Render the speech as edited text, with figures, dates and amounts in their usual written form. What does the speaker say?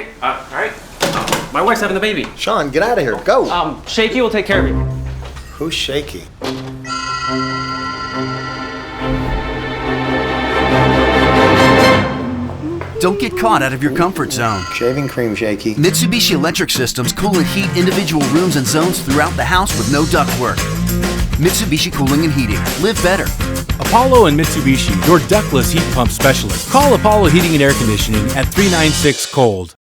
Okay, all right. My wife's having the baby. Sean, get out of here. Go. Shakey will take care of you. Who's Shaky? Don't get caught out of your comfort zone. Shaving cream, Shaky. Mitsubishi Electric Systems cool and heat individual rooms and zones throughout the house with no ductwork. Mitsubishi Cooling and Heating. Live better. Apollo and Mitubishi, your ductless heat pump specialist. Call Apollo Heating and Air Conditioning at 396-COLD.